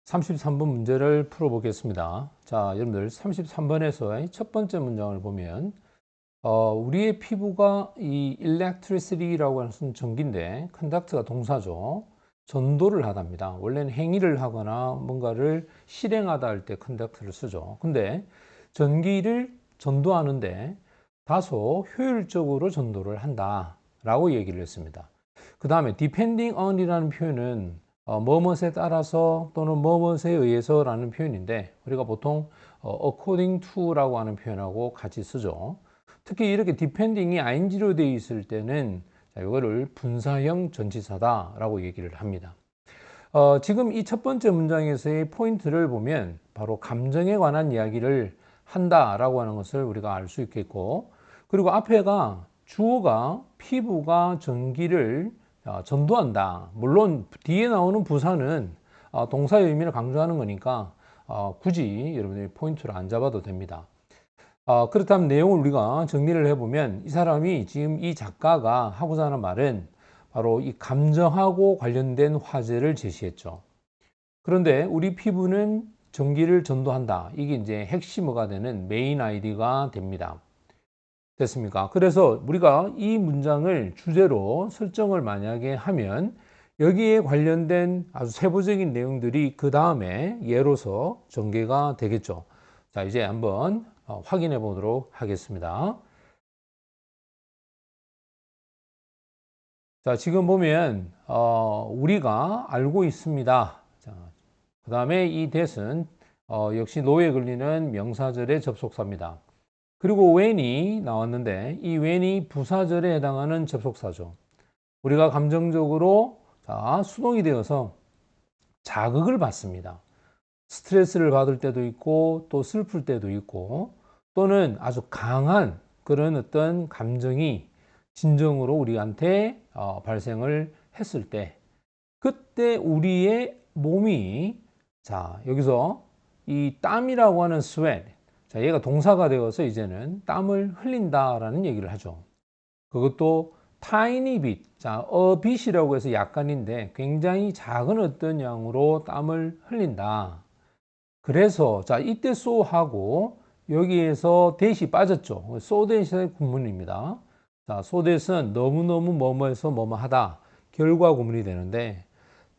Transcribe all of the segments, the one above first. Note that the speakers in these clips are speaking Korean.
33번 문제를 풀어보겠습니다. 자, 여러분들 33번에서의 첫 번째 문장을 보면 우리의 피부가 이 electricity라고 하는 전기인데 conduct가 동사죠. 전도를 하답니다. 원래는 행위를 하거나 뭔가를 실행하다 할 때 conduct를 쓰죠. 근데 전기를 전도하는데 다소 효율적으로 전도를 한다라고 얘기를 했습니다. 그 다음에 depending on이라는 표현은 뭐뭇에 따라서 또는 뭐뭇에 의해서 라는 표현인데 우리가 보통 according to라고 하는 표현하고 같이 쓰죠. 특히 이렇게 depending이 ing로 되어 있을 때는 이거를 분사형 전치사다라고 얘기를 합니다. 지금 이 첫 번째 문장에서의 포인트를 보면 바로 감정에 관한 이야기를 한다라고 하는 것을 우리가 알 수 있겠고, 그리고 앞에가 주어가 피부가 전기를 전도한다. 물론 뒤에 나오는 부사는 동사의 의미를 강조하는 거니까 굳이 여러분들이 포인트를 안 잡아도 됩니다. 그렇다면 내용을 우리가 정리를 해보면 이 사람이 지금 이 작가가 하고자 하는 말은 바로 이 감정하고 관련된 화제를 제시했죠. 그런데 우리 피부는 전기를 전도한다. 이게 이제 핵심어가 되는 메인 아이디가 됩니다. 됐습니까? 그래서 우리가 이 문장을 주제로 설정을 만약에 하면 여기에 관련된 아주 세부적인 내용들이 그 다음에 예로서 전개가 되겠죠. 자, 이제 한번 확인해 보도록 하겠습니다. 자, 지금 보면 우리가 알고 있습니다. 자, 그 다음에 이 that은 역시 노에 걸리는 명사절의 접속사입니다. 그리고 when이 나왔는데 이 when이 부사절에 해당하는 접속사죠. 우리가 감정적으로 수동이 되어서 자극을 받습니다. 스트레스를 받을 때도 있고 또 슬플 때도 있고 또는 아주 강한 그런 어떤 감정이 진정으로 우리한테 발생을 했을 때 그때 우리의 몸이 여기서 이 땀이라고 하는 sweat, 얘가 동사가 되어서 이제는 땀을 흘린다라는 얘기를 하죠. 그것도 tiny bit, a bit이라고 해서 약간인데 굉장히 작은 어떤 양으로 땀을 흘린다. 그래서 이때 so하고 여기에서 that이 빠졌죠. so that의 구문입니다. so that은 너무너무 뭐뭐해서 뭐뭐하다 결과 구문이 되는데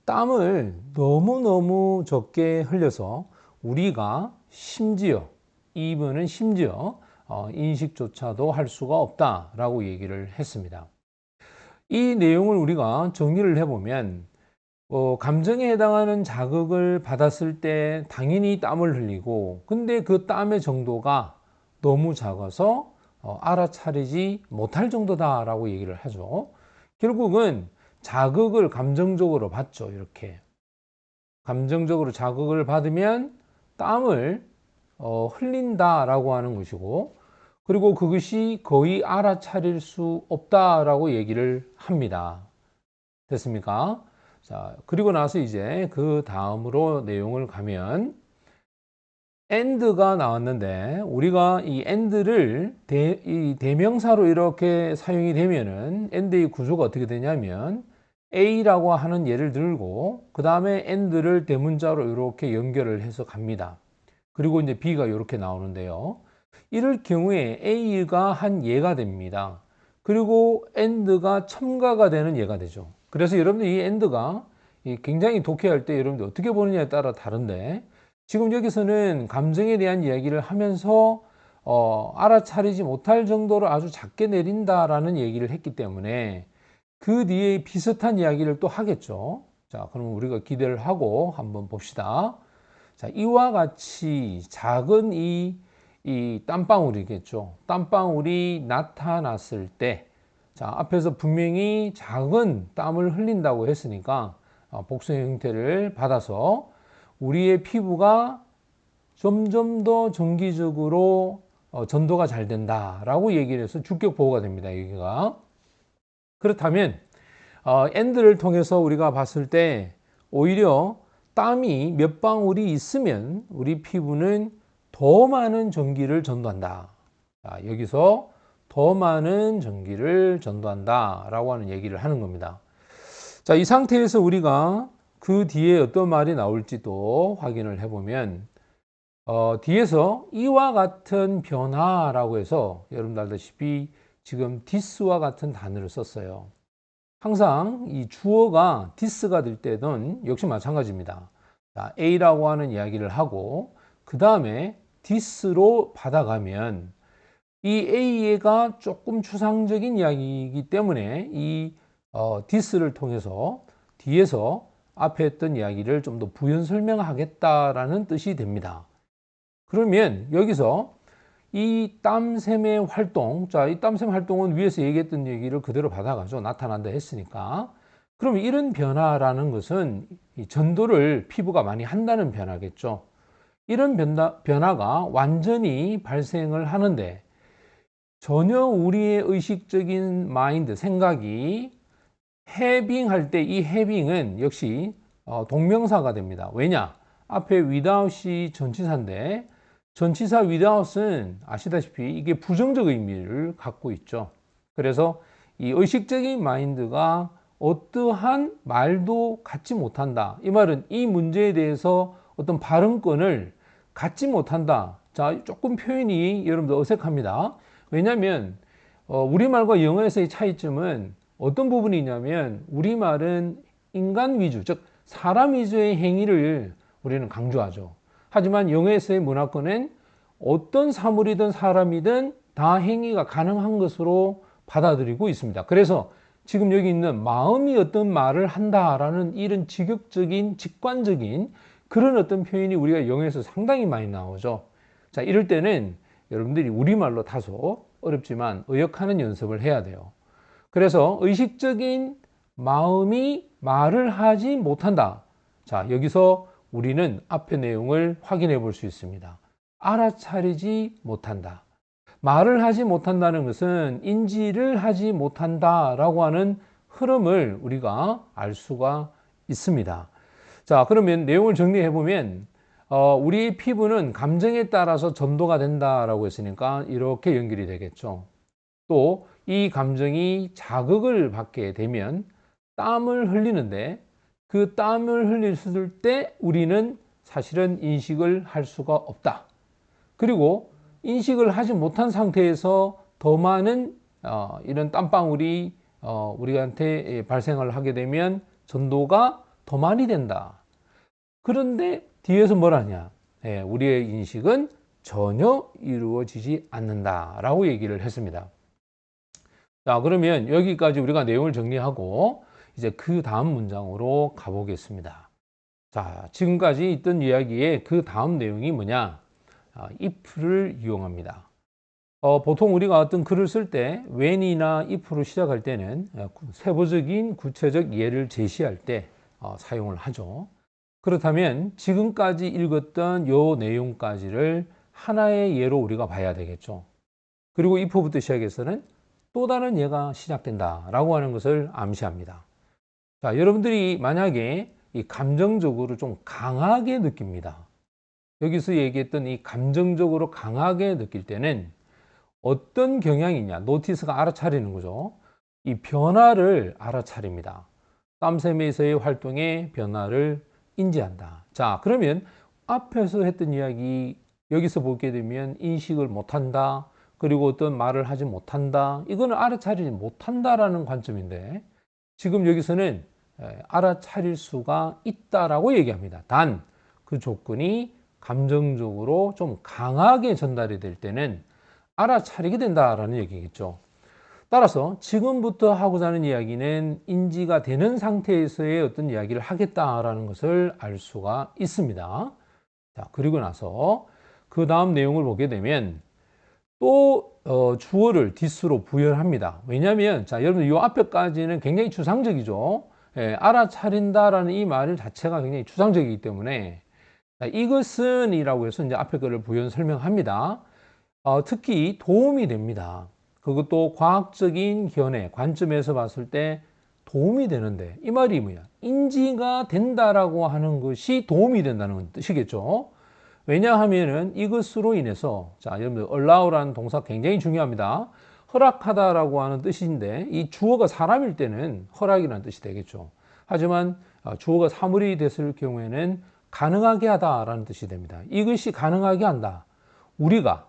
땀을 너무너무 적게 흘려서 우리가 심지어 even은 심지어 인식조차도 할 수가 없다라고 얘기를 했습니다. 이 내용을 우리가 정리를 해보면 감정에 해당하는 자극을 받았을 때 당연히 땀을 흘리고 근데 그 땀의 정도가 너무 작아서 알아차리지 못할 정도다라고 얘기를 하죠. 결국은 자극을 감정적으로 받죠. 이렇게 감정적으로 자극을 받으면 땀을 흘린다라고 하는 것이고 그리고 그것이 거의 알아차릴 수 없다라고 얘기를 합니다. 됐습니까? 자, 그리고 나서 이제 그 다음으로 내용을 가면 and가 나왔는데 우리가 이 and를 이 대명사로 이렇게 사용이 되면은 and의 구조가 어떻게 되냐면 A라고 하는 예를 들고 그 다음에 and를 대문자로 이렇게 연결을 해서 갑니다. 그리고 이제 B가 이렇게 나오는데요. 이럴 경우에 A가 한 예가 됩니다. 그리고 and가 첨가가 되는 예가 되죠. 그래서 여러분들 이 and가 굉장히 독해할 때 여러분들 어떻게 보느냐에 따라 다른데 지금 여기서는 감정에 대한 이야기를 하면서 알아차리지 못할 정도로 아주 작게 내린다라는 얘기를 했기 때문에 그 뒤에 비슷한 이야기를 또 하겠죠. 자, 그러면 우리가 기대를 하고 한번 봅시다. 자, 이와 같이 작은 이 땀방울이겠죠. 땀방울이 나타났을 때, 앞에서 분명히 작은 땀을 흘린다고 했으니까 복수의 형태를 받아서 우리의 피부가 점점 더 정기적으로 전도가 잘 된다라고 얘기를 해서 주격 보호가 됩니다. 여기가. 그렇다면 and를 통해서 우리가 봤을 때 오히려 땀이 몇 방울이 있으면 우리 피부는 더 많은 전기를 전도한다. 여기서 더 많은 전기를 전도한다 라고 하는 얘기를 하는 겁니다. 자, 이 상태에서 우리가 그 뒤에 어떤 말이 나올지도 확인을 해보면 뒤에서 이와 같은 변화라고 해서 여러분들 알다시피 지금 this와 같은 단어를 썼어요. 항상 이 주어가 this가 될 때는 역시 마찬가지입니다. 자, A라고 하는 이야기를 하고 그 다음에 this로 받아가면 이 A가 조금 추상적인 이야기이기 때문에 이 this를 통해서 뒤에서 앞에 했던 이야기를 좀 더 부연 설명하겠다라는 뜻이 됩니다. 그러면 여기서 이 땀샘의 활동, 자, 이 땀샘 활동은 위에서 얘기했던 얘기를 그대로 받아가죠. 나타난다 했으니까. 그러면 이런 변화라는 것은 이 전도를 피부가 많이 한다는 변화겠죠. 이런 변화가 완전히 발생을 하는데 전혀 우리의 의식적인 마인드, 생각이 해빙할 때 이 해빙은 역시 동명사가 됩니다. 왜냐? 앞에 without이 전치사인데 전치사 without은 아시다시피 이게 부정적 의미를 갖고 있죠. 그래서 이 의식적인 마인드가 어떠한 말도 갖지 못한다. 이 말은 이 문제에 대해서 어떤 발언권을 갖지 못한다. 자, 조금 표현이 여러분들 어색합니다. 왜냐하면 우리말과 영어에서의 차이점은 어떤 부분이 있냐면 우리말은 인간 위주, 즉 사람 위주의 행위를 우리는 강조하죠. 하지만 영어에서의 문화권은 어떤 사물이든 사람이든 다 행위가 가능한 것으로 받아들이고 있습니다. 그래서 지금 여기 있는 마음이 어떤 말을 한다라는 이런 직역적인, 직관적인 그런 어떤 표현이 우리가 영어에서 상당히 많이 나오죠. 자, 이럴 때는 여러분들이 우리말로 다소 어렵지만 의역하는 연습을 해야 돼요. 그래서 의식적인 마음이 말을 하지 못한다. 자, 여기서 우리는 앞의 내용을 확인해 볼 수 있습니다. 알아차리지 못한다. 말을 하지 못한다는 것은 인지를 하지 못한다라고 하는 흐름을 우리가 알 수가 있습니다. 자, 그러면 내용을 정리해 보면 우리의 피부는 감정에 따라서 전도가 된다라고 했으니까 이렇게 연결이 되겠죠. 또 이 감정이 자극을 받게 되면 땀을 흘리는데 그 땀을 흘렸을 때 우리는 사실은 인식을 할 수가 없다. 그리고 인식을 하지 못한 상태에서 더 많은 이런 땀방울이 우리한테 발생을 하게 되면 전도가 더 많이 된다. 그런데 뒤에서 뭘 하냐? 우리의 인식은 전혀 이루어지지 않는다라고 얘기를 했습니다. 자, 그러면 여기까지 우리가 내용을 정리하고 이제 그 다음 문장으로 가보겠습니다. 자, 지금까지 있던 이야기의 그 다음 내용이 뭐냐? if를 이용합니다. 보통 우리가 어떤 글을 쓸 때 when이나 if로 시작할 때는 세부적인 구체적 예를 제시할 때 사용을 하죠. 그렇다면 지금까지 읽었던 요 내용까지를 하나의 예로 우리가 봐야 되겠죠. 그리고 if부터 시작해서는 또 다른 예가 시작된다라고 하는 것을 암시합니다. 자, 여러분들이 만약에 이 감정적으로 좀 강하게 느낍니다. 여기서 얘기했던 이 감정적으로 강하게 느낄 때는 어떤 경향이냐, 노티스가 알아차리는 거죠. 이 변화를 알아차립니다. 땀샘에서의 활동의 변화를 인지한다. 자, 그러면 앞에서 했던 이야기 여기서 보게 되면 인식을 못한다. 그리고 어떤 말을 하지 못한다. 이거는 알아차리지 못한다라는 관점인데 지금 여기서는 알아차릴 수가 있다라고 얘기합니다. 단 그 조건이 감정적으로 좀 강하게 전달이 될 때는 알아차리게 된다라는 얘기겠죠. 따라서 지금부터 하고자 하는 이야기는 인지가 되는 상태에서의 어떤 이야기를 하겠다라는 것을 알 수가 있습니다. 자, 그리고 나서 그 다음 내용을 보게 되면 또 주어를 this로 부여합니다. 왜냐하면 자, 여러분 이 앞에까지는 굉장히 추상적이죠. 알아차린다라는 이 말 자체가 굉장히 추상적이기 때문에 자, 이것은 이라고 해서 이제 앞에 거를 부연 설명합니다. 특히 도움이 됩니다. 그것도 과학적인 견해, 관점에서 봤을 때 도움이 되는데 이 말이 뭐야? 인지가 된다라고 하는 것이 도움이 된다는 뜻이겠죠. 왜냐하면은 이것으로 인해서 자, 여러분들 allow라는 동사 굉장히 중요합니다. 허락하다라고 하는 뜻인데 이 주어가 사람일 때는 허락이라는 뜻이 되겠죠. 하지만 주어가 사물이 됐을 경우에는 가능하게 하다라는 뜻이 됩니다. 이것이 가능하게 한다. 우리가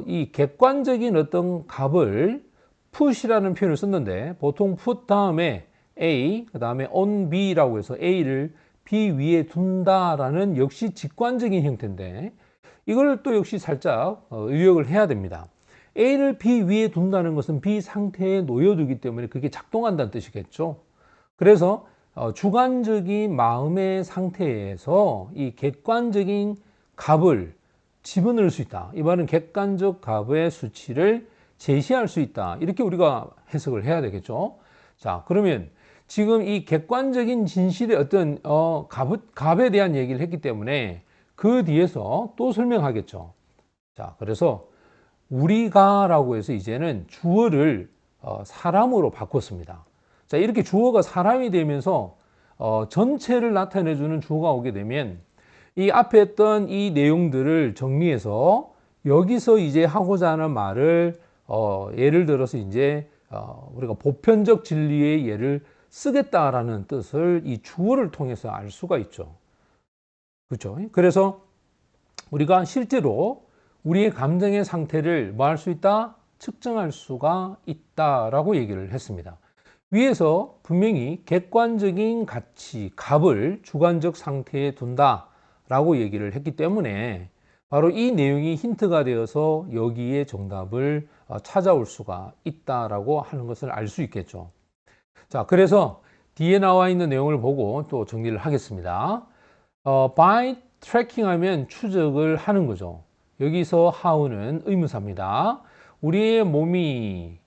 이 객관적인 어떤 값을 put이라는 표현을 썼는데 보통 put 다음에 A, 그 다음에 on B라고 해서 A를 B 위에 둔다라는 역시 직관적인 형태인데 이걸 또 역시 살짝 의역을 해야 됩니다. A를 B 위에 둔다는 것은 B 상태에 놓여두기 때문에 그게 작동한다는 뜻이겠죠. 그래서 주관적인 마음의 상태에서 이 객관적인 값을 집어넣을 수 있다. 이 말은 객관적 값의 수치를 제시할 수 있다. 이렇게 우리가 해석을 해야 되겠죠. 자, 그러면 지금 이 객관적인 진실의 어떤 값에 대한 얘기를 했기 때문에 그 뒤에서 또 설명하겠죠. 자, 그래서 우리가라고 해서 이제는 주어를 사람으로 바꿨습니다. 자, 이렇게 주어가 사람이 되면서 전체를 나타내주는 주어가 오게 되면 이 앞에 했던 이 내용들을 정리해서 여기서 이제 하고자 하는 말을 예를 들어서 이제 우리가 보편적 진리의 예를 쓰겠다라는 뜻을 이 주어를 통해서 알 수가 있죠. 그렇죠? 그래서 우리가 실제로 우리의 감정의 상태를 뭐 할 수 있다? 측정할 수가 있다라고 얘기를 했습니다. 위에서 분명히 객관적인 가치, 값을 주관적 상태에 둔다라고 얘기를 했기 때문에 바로 이 내용이 힌트가 되어서 여기에 정답을 찾아올 수가 있다라고 하는 것을 알 수 있겠죠. 자, 그래서 뒤에 나와 있는 내용을 보고 또 정리를 하겠습니다. by tracking 하면 추적을 하는 거죠. 여기서 how는 의문사입니다. 우리의 몸이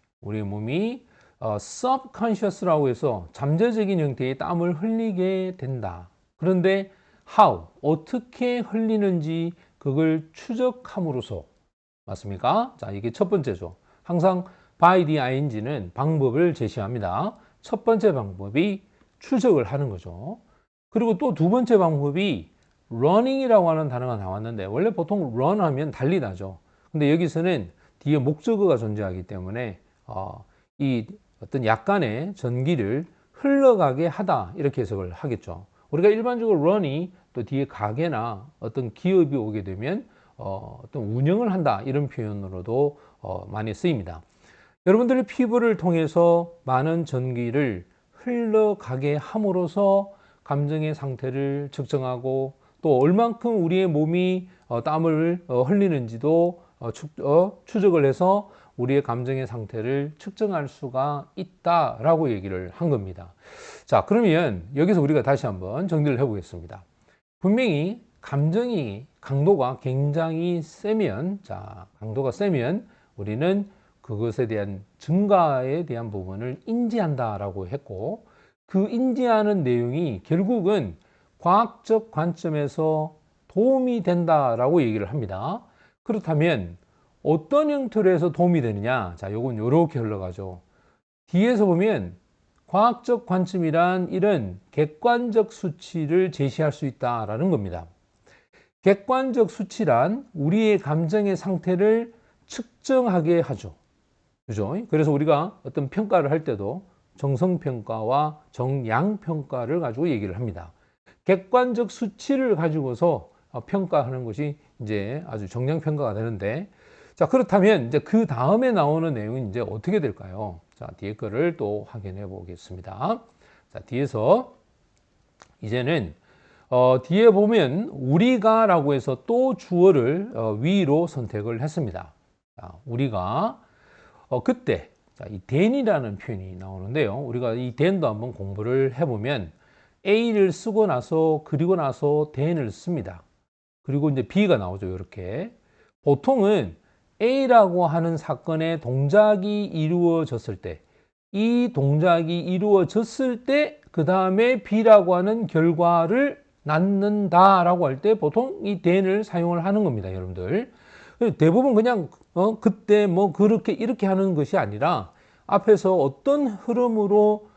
subconscious라고 해서 잠재적인 형태의 땀을 흘리게 된다. 그런데 how, 어떻게 흘리는지 그걸 추적함으로써 맞습니까? 자, 이게 첫 번째죠. 항상 by the ing는 방법을 제시합니다. 첫 번째 방법이 추적을 하는 거죠. 그리고 또 두 번째 방법이 running이라고 하는 단어가 나왔는데 원래 보통 run 하면 달리다죠. 근데 여기서는 뒤에 목적어가 존재하기 때문에 이 어떤 약간의 전기를 흘러가게 하다 이렇게 해석을 하겠죠. 우리가 일반적으로 run이 또 뒤에 가게나 어떤 기업이 오게 되면 어떤 운영을 한다 이런 표현으로도 많이 쓰입니다. 여러분들의 피부를 통해서 많은 전기를 흘러가게 함으로써 감정의 상태를 측정하고 또 얼만큼 우리의 몸이 땀을 흘리는지도 추적을 해서 우리의 감정의 상태를 측정할 수가 있다라고 얘기를 한 겁니다. 자, 그러면 여기서 우리가 다시 한번 정리를 해보겠습니다. 분명히 감정이 강도가 굉장히 세면, 강도가 세면 우리는 그것에 대한 증가에 대한 부분을 인지한다라고 했고, 그 인지하는 내용이 결국은 과학적 관점에서 도움이 된다라고 얘기를 합니다. 그렇다면 어떤 형태로 해서 도움이 되느냐? 자, 요건 요렇게 흘러가죠. 뒤에서 보면 과학적 관점이란 이런 객관적 수치를 제시할 수 있다라는 겁니다. 객관적 수치란 우리의 감정의 상태를 측정하게 하죠. 그죠? 그래서 우리가 어떤 평가를 할 때도 정성평가와 정량평가를 가지고 얘기를 합니다. 객관적 수치를 가지고서 평가하는 것이 이제 아주 정량평가가 되는데, 자, 그렇다면 이제 그 다음에 나오는 내용은 이제 어떻게 될까요? 자, 뒤에 거를 또 확인해 보겠습니다. 자, 뒤에서 이제는 뒤에 보면 우리가라고 해서 또 주어를 위로 선택을 했습니다. 자, 우리가 그때 자, 이 then이라는 표현이 나오는데요. 우리가 이 then도 한번 공부를 해보면 A를 쓰고 나서 그리고 나서 then을 씁니다. 그리고 이제 B가 나오죠. 이렇게 보통은 A라고 하는 사건의 동작이 이루어졌을 때, 이 동작이 이루어졌을 때 그 다음에 B라고 하는 결과를 낳는다라고 할 때 보통 이 then을 사용을 하는 겁니다, 여러분들. 대부분 그냥 그때 뭐 그렇게 이렇게 하는 것이 아니라 앞에서 어떤 흐름으로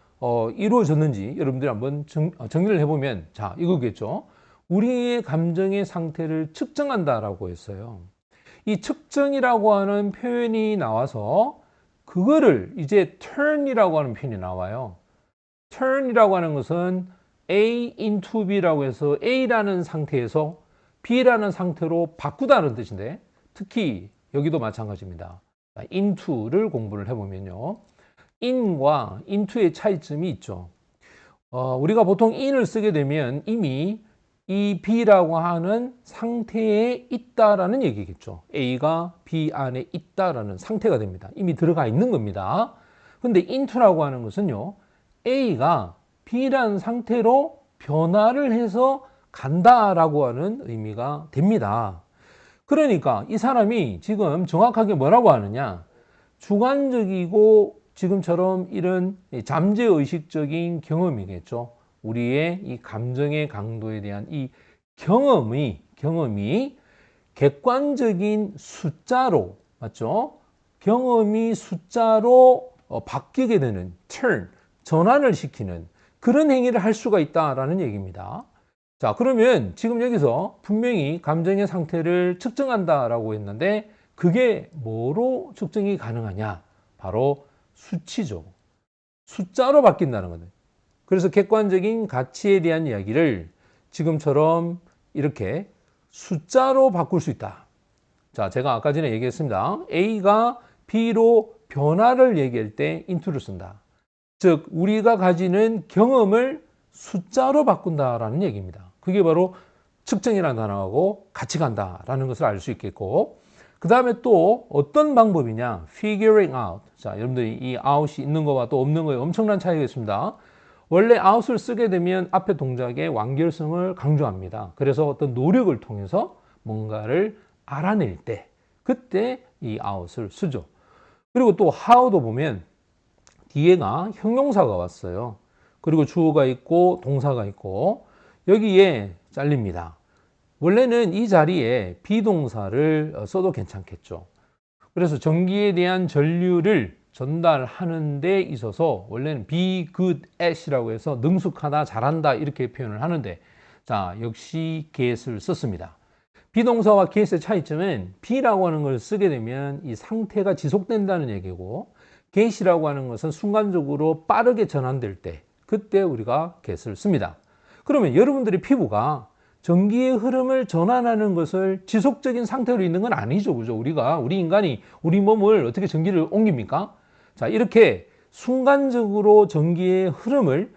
이루어졌는지 여러분들이 한번 정리를 해보면 자, 이거겠죠. 우리의 감정의 상태를 측정한다라고 했어요. 이 측정이라고 하는 표현이 나와서 그거를 이제 turn이라고 하는 표현이 나와요. turn이라고 하는 것은 A into B라고 해서 A라는 상태에서 B라는 상태로 바꾸다는 뜻인데, 특히 여기도 마찬가지입니다. into를 공부를 해보면요, in과 into의 차이점이 있죠. 우리가 보통 in을 쓰게 되면 이미 이 B라고 하는 상태에 있다라는 얘기겠죠. A가 B 안에 있다라는 상태가 됩니다. 이미 들어가 있는 겁니다. 근데 into라고 하는 것은요, A가 B라는 상태로 변화를 해서 간다라고 하는 의미가 됩니다. 그러니까 이 사람이 지금 정확하게 뭐라고 하느냐, 주관적이고 지금처럼 이런 잠재의식적인 경험이겠죠. 우리의 이 감정의 강도에 대한 이 경험이 객관적인 숫자로, 맞죠? 경험이 숫자로 바뀌게 되는 turn, 전환을 시키는 그런 행위를 할 수가 있다라는 얘기입니다. 자, 그러면 지금 여기서 분명히 감정의 상태를 측정한다라고 했는데, 그게 뭐로 측정이 가능하냐? 바로 수치죠. 숫자로 바뀐다는 거예요. 그래서 객관적인 가치에 대한 이야기를 지금처럼 이렇게 숫자로 바꿀 수 있다. 자, 제가 아까 전에 얘기했습니다. A가 B로 변화를 얘기할 때 into를 쓴다. 즉, 우리가 가지는 경험을 숫자로 바꾼다라는 얘기입니다. 그게 바로 측정이라는 단어하고 같이 간다라는 것을 알 수 있겠고, 그 다음에 또 어떤 방법이냐, figuring out. 자, 여러분들이 이 out이 있는 거와 또 없는 거에 엄청난 차이가 있습니다. 원래 out을 쓰게 되면 앞에 동작의 완결성을 강조합니다. 그래서 어떤 노력을 통해서 뭔가를 알아낼 때, 그때 이 out을 쓰죠. 그리고 또 how도 보면 뒤에가 형용사가 왔어요. 그리고 주어가 있고 동사가 있고 여기에 잘립니다. 원래는 이 자리에 비동사를 써도 괜찮겠죠. 그래서 전기에 대한 전류를 전달하는 데 있어서 원래는 be good at이라고 해서 능숙하다, 잘한다 이렇게 표현을 하는데, 자, 역시 get을 썼습니다. 비동사와 get의 차이점은 be라고 하는 걸 쓰게 되면 이 상태가 지속된다는 얘기고, get이라고 하는 것은 순간적으로 빠르게 전환될 때, 그때 우리가 get을 씁니다. 그러면 여러분들의 피부가 전기의 흐름을 전환하는 것을 지속적인 상태로 있는 건 아니죠. 그죠? 우리 인간이 우리 몸을 어떻게 전기를 옮깁니까? 자, 이렇게 순간적으로 전기의 흐름을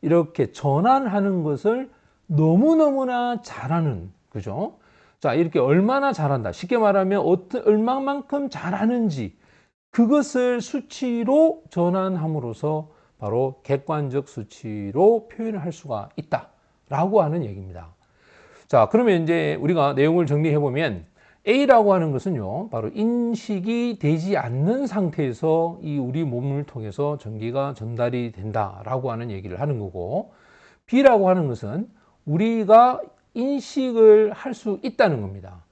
이렇게 전환하는 것을 너무너무나 잘하는, 그죠? 자, 이렇게 얼마나 잘한다. 쉽게 말하면 얼마만큼 잘하는지 그것을 수치로 전환함으로써 바로 객관적 수치로 표현을 할 수가 있다라고 하는 얘기입니다. 자, 그러면 이제 우리가 내용을 정리해 보면 A라고 하는 것은요, 바로 인식이 되지 않는 상태에서 이 우리 몸을 통해서 전기가 전달이 된다라고 하는 얘기를 하는 거고, B라고 하는 것은 우리가 인식을 할 수 있다는 겁니다.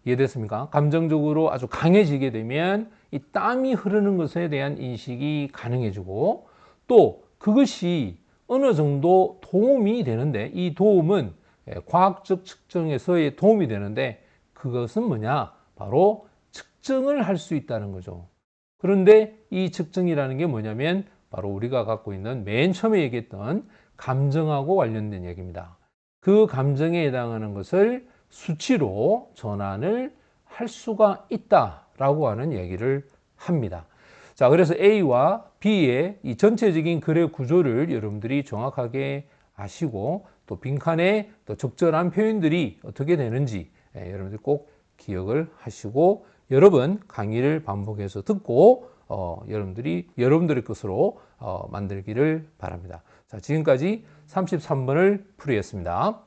이해됐습니까? 감정적으로 아주 강해지게 되면 이 땀이 흐르는 것에 대한 인식이 가능해지고, 또 그것이 어느 정도 도움이 되는데, 이 도움은 과학적 측정에서의 도움이 되는데, 그것은 뭐냐? 바로 측정을 할 수 있다는 거죠. 그런데 이 측정이라는 게 뭐냐면 바로 우리가 갖고 있는 맨 처음에 얘기했던 감정하고 관련된 얘기입니다. 그 감정에 해당하는 것을 수치로 전환을 할 수가 있다라고 하는 얘기를 합니다. 자, 그래서 A와 B의 이 전체적인 글의 구조를 여러분들이 정확하게 아시고, 또 빈칸에 또 적절한 표현들이 어떻게 되는지 여러분들이 꼭 기억을 하시고, 여러 번 강의를 반복해서 듣고 여러분들의 것으로 만들기를 바랍니다. 자, 지금까지 33번을 풀이했습니다.